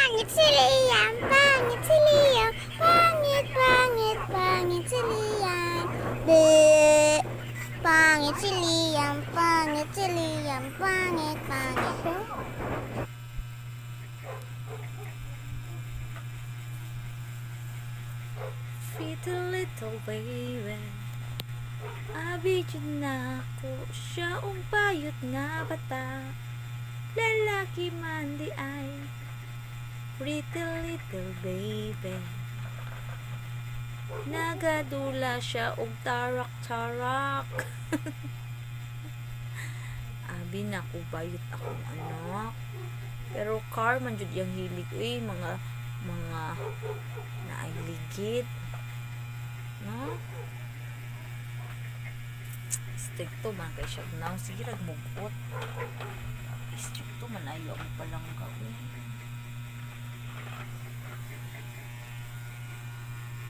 Pangit si Liam, pangit si Liam, pangit, pangit, pangit si Liam. Bleh. Pangit si Liam, pangit si Liam, pangit, pangit. Pretty little baby, abidyan na ako. Siya ang bayot nga bata, lalaki man di ay. Pretty little baby, nagadula siya og tarak-tarak. Abi na ko bayot akong anak. Pero car man jud yang hilig mga naay ligid. No? Stricto man kay siya. Now, sige ragmugot. Stricto man ayaw mo palang gawin.